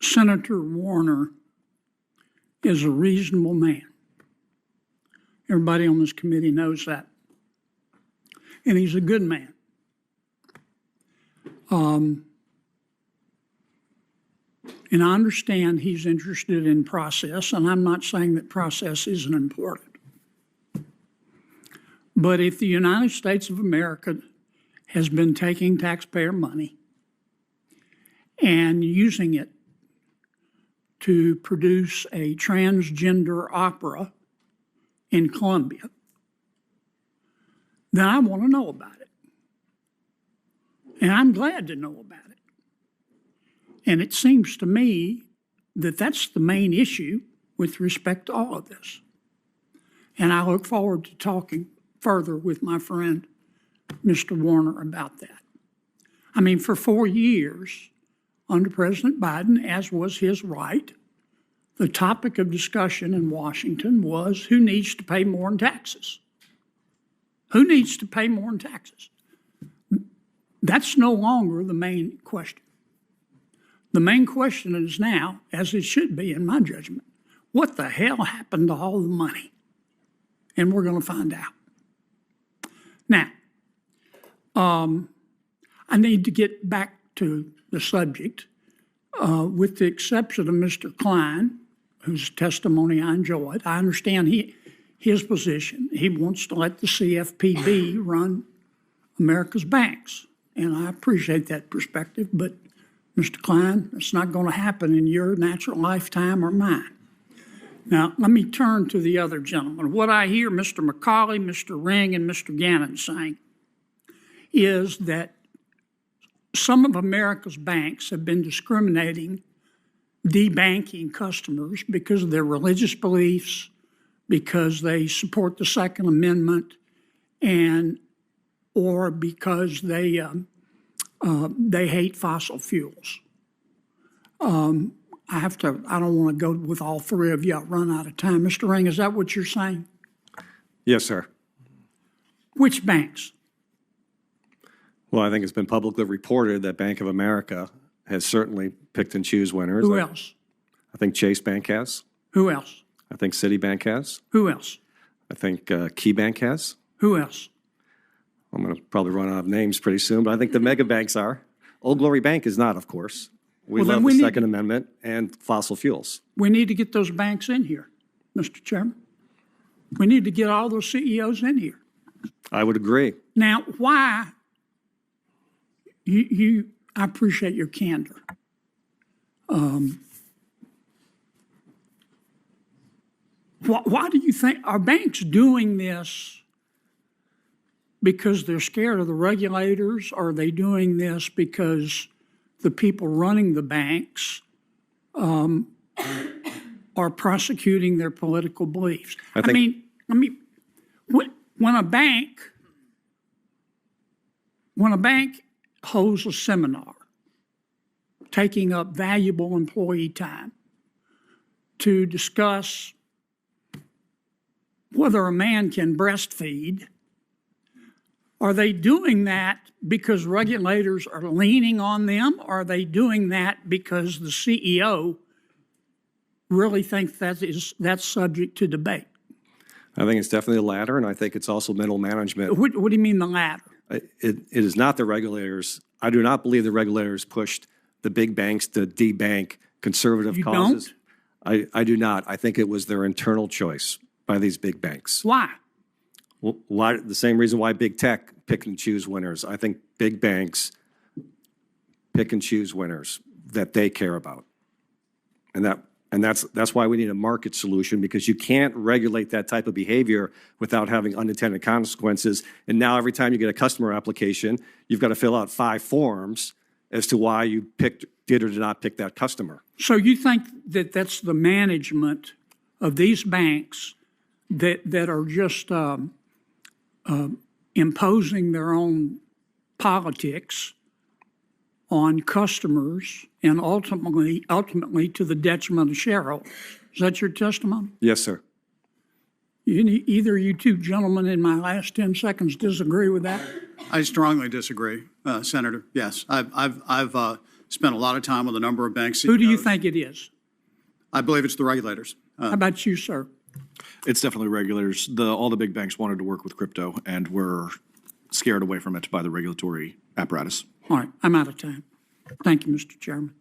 Senator Warner is a reasonable man. Everybody on this committee knows that. And he's a good man. And I understand he's interested in process, and I'm not saying that process isn't important. But if the United States of America has been taking taxpayer money and using it to produce a transgender opera in Colombia, then I want to know about it. And I'm glad to know about it. And it seems to me that that's the main issue with respect to all of this. And I look forward to talking further with my friend, Mr. Warner, about that. I mean, for 4 years under President Biden, as was his right, the topic of discussion in Washington was who needs to pay more in taxes? Who needs to pay more in taxes? That's no longer the main question. The main question is now, as it should be in my judgment, what the hell happened to all the money? And we're going to find out. Now, I need to get back to the subject. With the exception of Mr. Klein, whose testimony I enjoyed, I understand his position. He wants to let the CFPB run America's banks. And I appreciate that perspective, but Mr. Klein, it's not going to happen in your natural lifetime or mine. Now, let me turn to the other gentleman. What I hear Mr. McCauley, Mr. Ring, and Mr. Gannon saying is that some of America's banks have been discriminating, debanking customers because of their religious beliefs, because they support the Second Amendment, or because they hate fossil fuels. I don't want to go with all three of you. I'll run out of time. Mr. Ring, is that what you're saying? Yes, sir. Which banks? Well, I think it's been publicly reported that Bank of America has certainly picked and choose winners. Who else? I think Chase Bank has. Who else? I think Citibank has. Who else? I think KeyBank has. Who else? I'm going to probably run out of names pretty soon, but I think the mega banks are. Old Glory Bank is not, of course. We love the Second Amendment and fossil fuels. We need to get those banks in here, Mr. Chairman. We need to get all those CEOs in here. I would agree. Now, why? I appreciate your candor. Why do you think, are banks doing this because they're scared of the regulators? Or are they doing this because the people running the banks are prosecuting their political beliefs? I mean, when a bank holds a seminar taking up valuable employee time to discuss whether a man can breastfeed, are they doing that because regulators are leaning on them? Or are they doing that because the CEO really thinks that's subject to debate? I think it's definitely the latter, and I think it's also middle management. What do you mean the latter? It is not the regulators. I do not believe the regulators pushed the big banks to debank conservative causes. Don't? I do not. I think it was their internal choice by these big banks. Why? Well, why? The same reason why big tech pick and choose winners. I think big banks pick and choose winners that they care about, and that's why we need a market solution, because you can't regulate that type of behavior without having unintended consequences. And now every time you get a customer application, you've got to fill out 5 forms as to why you did or did not pick that customer. So you think that that's the management of these banks that are just imposing their own politics on customers and ultimately to the detriment of shareholders? Is that your testimony? Yes, sir. Either you two gentlemen in my last 10 seconds disagree with that? I strongly disagree, Senator. Yes, I've spent a lot of time with a number of bank CEOs. Who do you think it is? I believe it's the regulators. How about you, sir? It's definitely regulators. All the big banks wanted to work with crypto and were scared away from it by the regulatory apparatus. All right, I'm out of time. Thank you, Mr. Chairman.